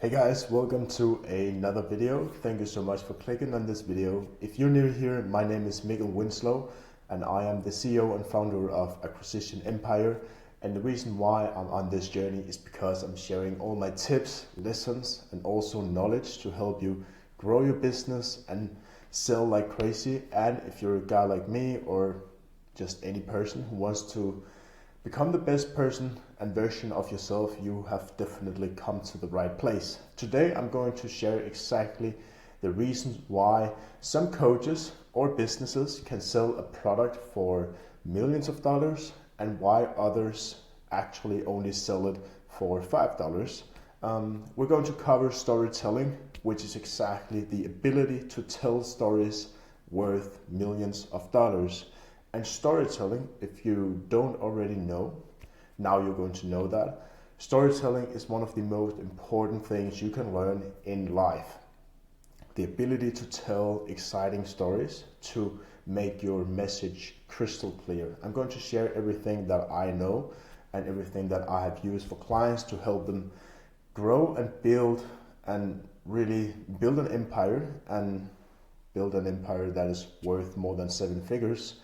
Hey guys, welcome to another video. Thank you so much for clicking on this video. If you're new here, my name is Mikkel Winslow and I am the CEO and founder of Acquisition Empire. And the reason why I'm on this journey is because I'm sharing all my tips, lessons, and also knowledge to help you grow your business and sell like crazy. And if you're a guy like me or just any person who wants to become the best person and version of yourself, you have definitely come to the right place. Today I'm going to share exactly the reasons why some coaches or businesses can sell a product for millions of dollars and why others actually only sell it for $5. We're going to cover storytelling, which is exactly the ability to tell stories worth millions of dollars. And storytelling, if you don't already know, now you're going to know that. Storytelling is one of the most important things you can learn in life. The ability to tell exciting stories to make your message crystal clear. I'm going to share everything that I know and everything that I have used for clients to help them grow and build and really build an empire and build an empire that is worth more than 7 figures.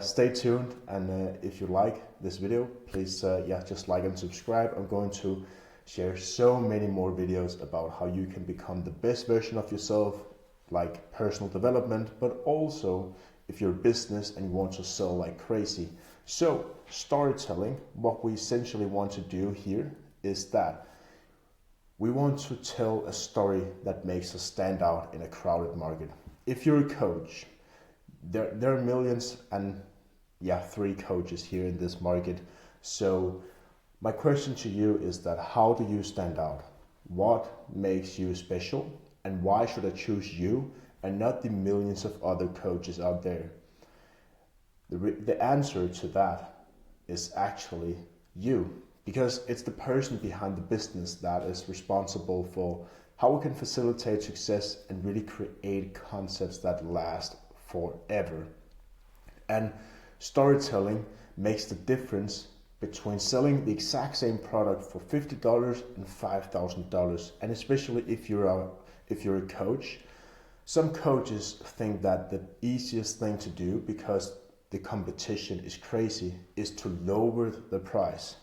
Stay tuned, and if you like this video, please just like and subscribe. I'm going to share so many more videos about how you can become the best version of yourself, like personal development, but also if you're a business and you want to sell like crazy. So storytelling, what we essentially want to do here is that we want to tell a story that makes us stand out in a crowded market. If you're a coach, there are millions and 3 coaches here in this market. So my question to you is that how do you stand out? What makes you special? And why should I choose you and not the millions of other coaches out there? The answer to that is actually you, because it's the person behind the business that is responsible for how we can facilitate success and really create concepts that last forever. And storytelling makes the difference between selling the exact same product for $50 and $5,000. And especially if you're a coach, some coaches think that the easiest thing to do, because the competition is crazy, is to lower the price,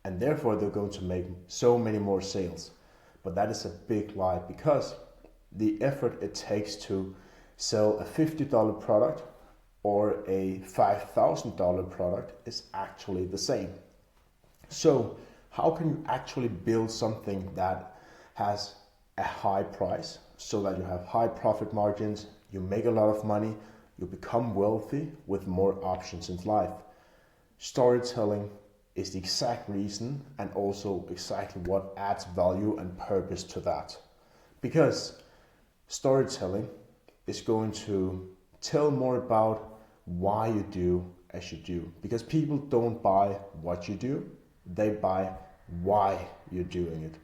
and therefore they're going to make so many more sales. But that is a big lie, because the effort it takes to sell a $50 product or a $5,000 product is actually the same. So how can you actually build something that has a high price so that you have high profit margins, you make a lot of money, you become wealthy with more options in life? Storytelling is the exact reason, and also exactly what adds value and purpose to that. Because storytelling is going to tell more about why you do as you do. Because people don't buy what you do, they buy why you're doing it.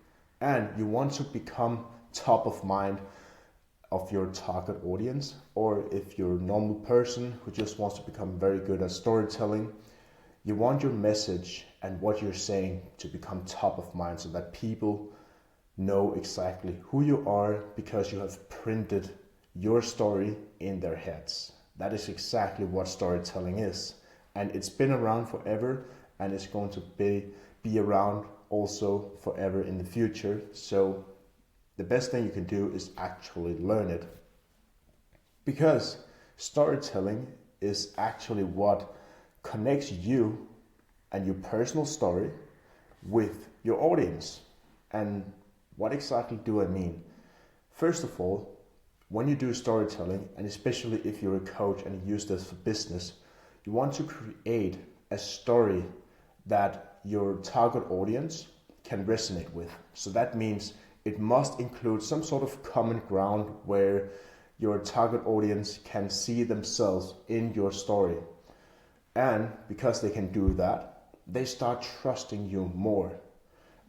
And you want to become top of mind of your target audience, or if you're a normal person who just wants to become very good at storytelling, you want your message and what you're saying to become top of mind so that people know exactly who you are, because you have printed your story in their heads. That is exactly what storytelling is. And it's been around forever, and it's going to be around also forever in the future. So the best thing you can do is actually learn it. Because storytelling is actually what connects you and your personal story with your audience. And what exactly do I mean? First of all, when you do storytelling, and especially if you're a coach and you use this for business, you want to create a story that your target audience can resonate with. So that means it must include some sort of common ground where your target audience can see themselves in your story. And because they can do that, they start trusting you more.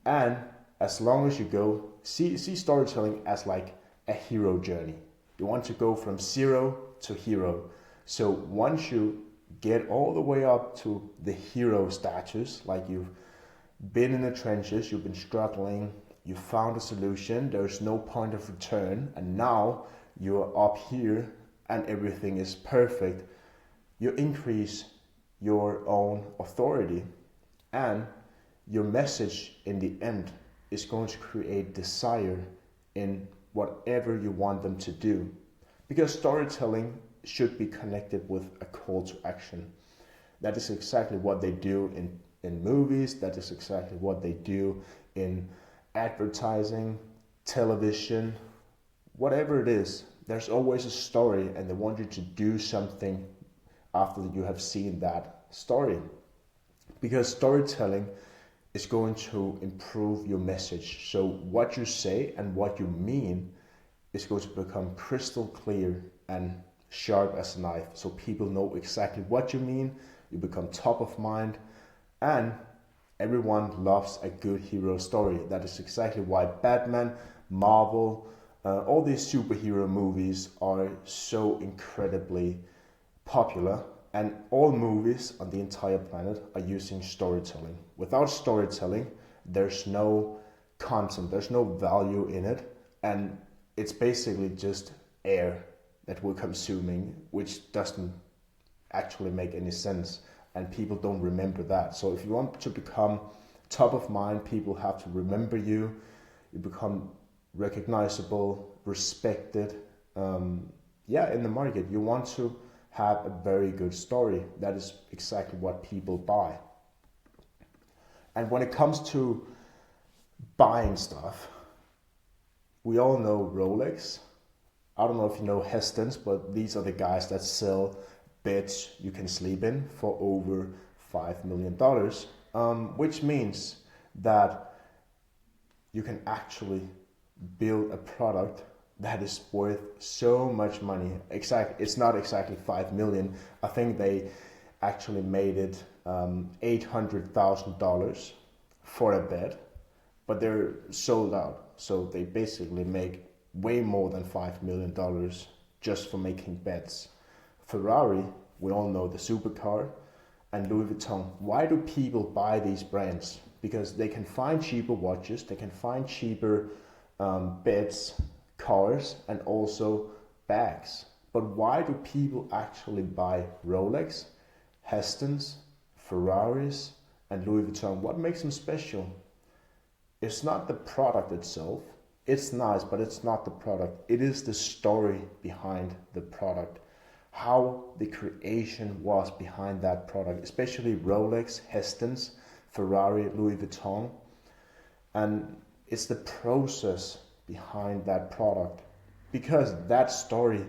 And as long as you go, see storytelling as like a hero journey. You want to go from 0 to hero. So once you get all the way up to the hero status, like you've been in the trenches, you've been struggling, you found a solution, there's no point of return, and now you're up here and everything is perfect, you increase your own authority, and your message in the end is going to create desire in whatever you want them to do. Because storytelling should be connected with a call to action. That is exactly what they do in movies, that is exactly what they do in advertising, television, whatever it is. There's always a story and they want you to do something after you have seen that story. Because storytelling is going to improve your message. So what you say and what you mean is going to become crystal clear and sharp as a knife. So people know exactly what you mean, you become top of mind, and everyone loves a good hero story. That is exactly why Batman, Marvel, all these superhero movies are so incredibly popular, and all movies on the entire planet are using storytelling. Without storytelling, there's no content, there's no value in it, and it's basically just air that we're consuming, which doesn't actually make any sense, and people don't remember that. So if you want to become top of mind, people have to remember you, you become recognizable, respected, in the market. You want to have a very good story. That is exactly what people buy. And when it comes to buying stuff, we all know Rolex. I don't know if you know Heston's, but these are the guys that sell beds you can sleep in for over $5 million, which means that you can actually build a product that is worth so much money. It's not exactly 5 million. I think they actually made it $800,000 for a bed, but they're sold out. So they basically make way more than $5 million just for making beds. Ferrari, we all know the supercar, and Louis Vuitton. Why do people buy these brands? Because they can find cheaper watches, they can find cheaper beds, cars, and also bags. But why do people actually buy Rolex, Heston's, Ferraris, and Louis Vuitton? What makes them special? It's not the product itself. It's nice, but it's not the product. It is the story behind the product. How the creation was behind that product, especially Rolex, Heston's, Ferrari, Louis Vuitton. And it's the process behind that product, because that story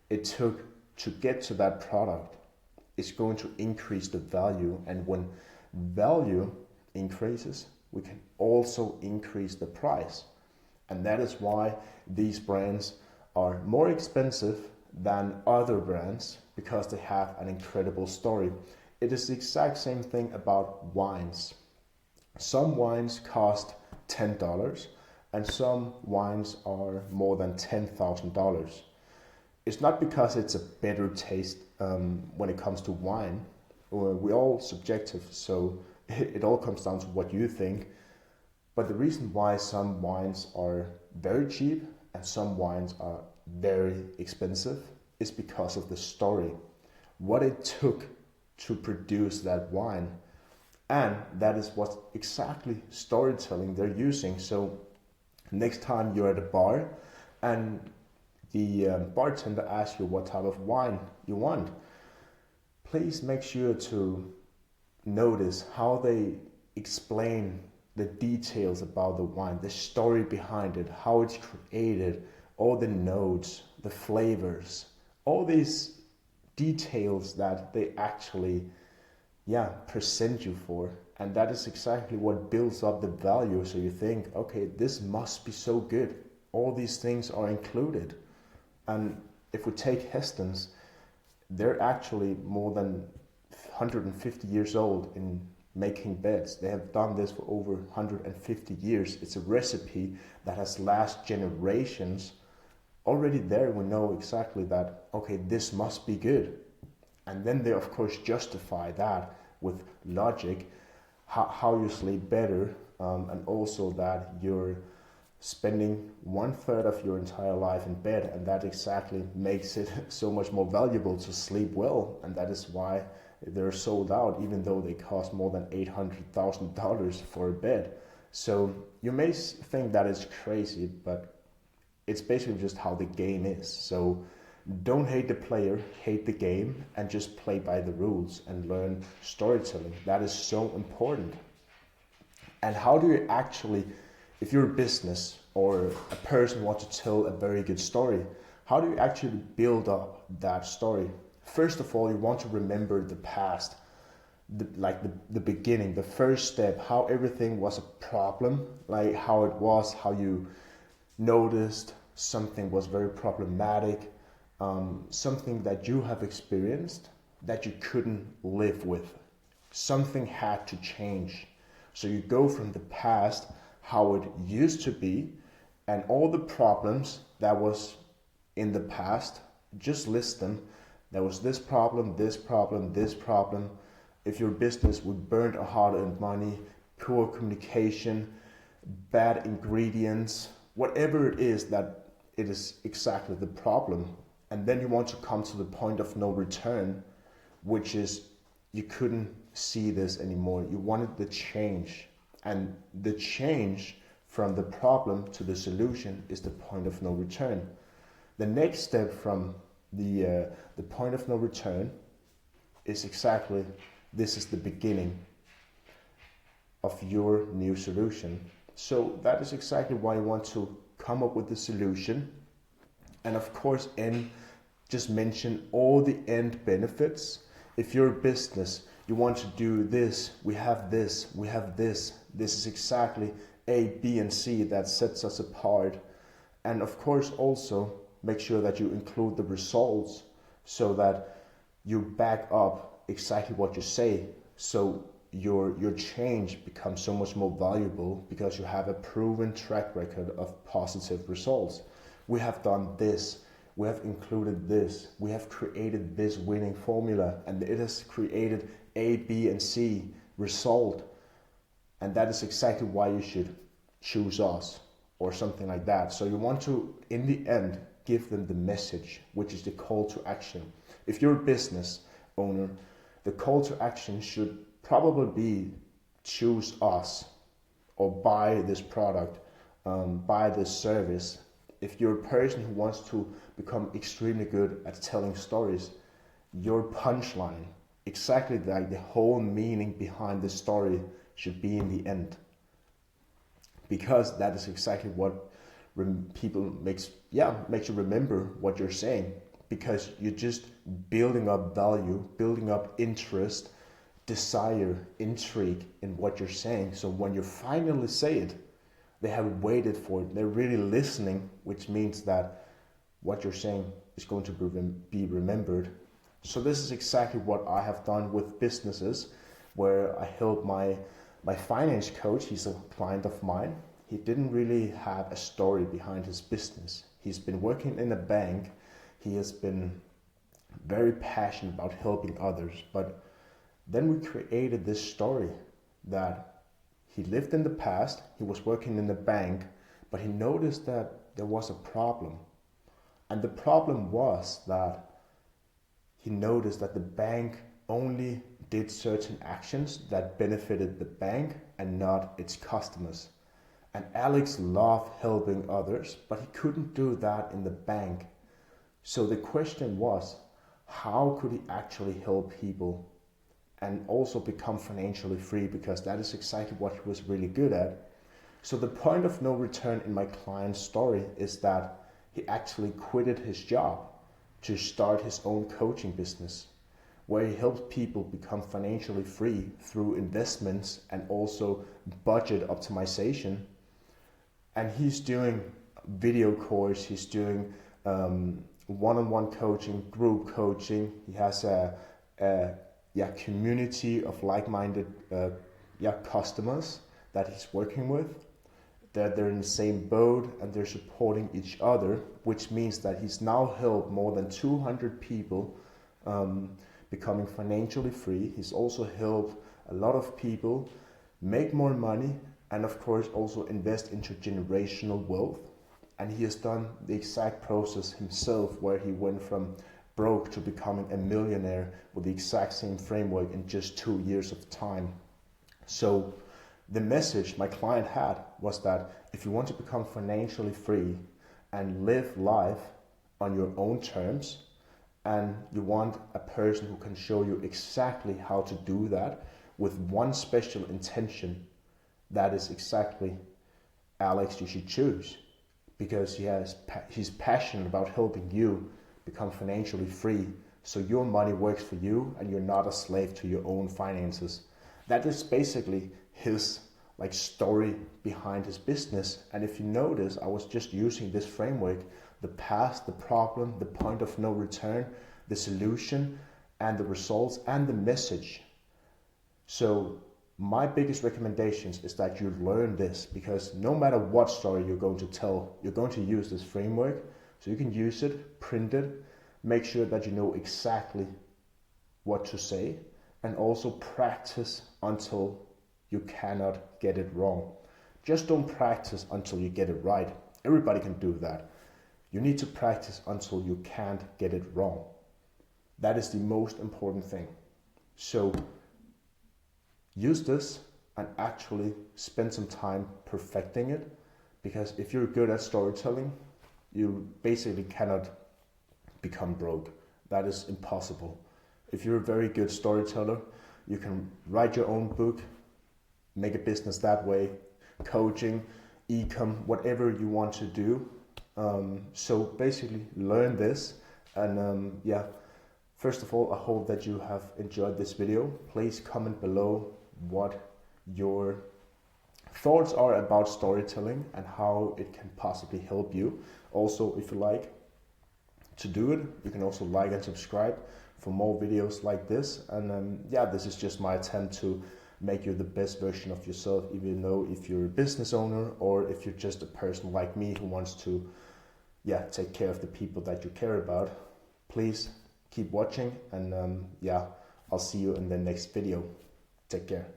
it took to get to that product is going to increase the value, and when value increases, we can also increase the price. And that is why these brands are more expensive than other brands, because they have an incredible story. It is the exact same thing about wines. Some wines cost $10 and some wines are more than $10,000. It's not because it's a better taste when it comes to wine. We're all subjective, so it all comes down to what you think. But the reason why some wines are very cheap and some wines are very expensive is because of the story, what it took to produce that wine. And that is what exactly storytelling they're using. So next time you're at a bar and the bartender asks you what type of wine you want, please make sure to notice how they explain the details about the wine, the story behind it, how it's created, all the notes, the flavors, all these details that they actually present you for. And that is exactly what builds up the value. So you think, okay, this must be so good. All these things are included. And if we take Heston's, they're actually more than 150 years old in making beds. They have done this for over 150 years. It's a recipe that has last generations. Already there we know exactly that, okay, this must be good. And then they of course justify that with logic, how you sleep better, and also that your spending 1/3 of your entire life in bed, and that exactly makes it so much more valuable to sleep well, and that is why they're sold out, even though they cost more than $800,000 for a bed. So you may think that is crazy, but it's basically just how the game is. So don't hate the player, hate the game, and just play by the rules and learn storytelling. That is so important. And how do you actually, if you're a business or a person wants to tell a very good story, how do you actually build up that story? First of all, you want to remember the past, the beginning, the first step, how everything was a problem, like how it was, how you noticed something was very problematic, something that you have experienced that you couldn't live with. Something had to change. So you go from the past, how it used to be, and all the problems that was in the past, just list them. There was this problem, this problem, this problem. If your business would burn a hard-earned money, poor communication, bad ingredients, whatever it is that it is exactly the problem. And then you want to come to the point of no return, which is you couldn't see this anymore. You wanted the change. And the change from the problem to the solution is the point of no return. The next step from the point of no return is exactly, this is the beginning of your new solution. So that is exactly why you want to come up with the solution. And of course, just mention all the end benefits. If you're a business, you want to do this, we have this, we have this. This is exactly A, B, and C that sets us apart. And of course, also make sure that you include the results so that you back up exactly what you say. So your change becomes so much more valuable because you have a proven track record of positive results. We have done this, we have included this, we have created this winning formula, and it has created A, B, and C result. And that is exactly why you should choose us or something like that. So you want to, in the end, give them the message, which is the call to action. If you're a business owner, the call to action should probably be choose us or buy this product, buy this service. If you're a person who wants to become extremely good at telling stories, your punchline, exactly like the whole meaning behind the story, should be in the end. Because that is exactly what people makes you remember what you're saying. Because you're just building up value, building up interest, desire, intrigue in what you're saying. So when you finally say it, they have waited for it. They're really listening, which means that what you're saying is going to be remembered. So this is exactly what I have done with businesses, where I help my finance coach. He's a client of mine. He didn't really have a story behind his business. He's been working in a bank. He has been very passionate about helping others. But then we created this story that he lived in the past. He was working in the bank, but he noticed that there was a problem. And the problem was that he noticed that the bank only did certain actions that benefited the bank and not its customers. And Alex loved helping others, but he couldn't do that in the bank. So the question was, how could he actually help people and also become financially free? Because that is exactly what he was really good at. So the point of no return in my client's story is that he actually quitted his job to start his own coaching business, where he helps people become financially free through investments and also budget optimization. And he's doing video course, he's doing one-on-one coaching, group coaching. He has a community of like-minded customers that he's working with. They're in the same boat and they're supporting each other, which means that he's now helped more than 200 people becoming financially free. He's also helped a lot of people make more money, and of course also invest into generational wealth. And he has done the exact process himself, where he went from broke to becoming a millionaire with the exact same framework in just 2 years of time. So the message my client had was that if you want to become financially free and live life on your own terms, and you want a person who can show you exactly how to do that with one special intention, that is exactly Alex you should choose, because he's passionate about helping you become financially free, so your money works for you and you're not a slave to your own finances. That is basically his story behind his business. And if you notice, I was just using this framework: the past, the problem, the point of no return, the solution, and the results, and the message. So my biggest recommendations is that you learn this, because no matter what story you're going to tell, you're going to use this framework. So you can use it, print it, make sure that you know exactly what to say, and also practice until you cannot get it wrong. Just don't practice until you get it right. Everybody can do that. You need to practice until you can't get it wrong. That is the most important thing. So use this and actually spend some time perfecting it, because if you're good at storytelling, you basically cannot become broke. That is impossible. If you're a very good storyteller, you can write your own book, make a business that way, coaching, e-com, whatever you want to do. So basically learn this. And first of all, I hope that you have enjoyed this video. Please comment below what your thoughts are about storytelling and how it can possibly help you. Also, if you like to do it, you can also like and subscribe for more videos like this. And this is just my attempt to make you the best version of yourself, even though if you're a business owner or if you're just a person like me who wants to take care of the people that you care about. Please keep watching, and I'll see you in the next video. Take care.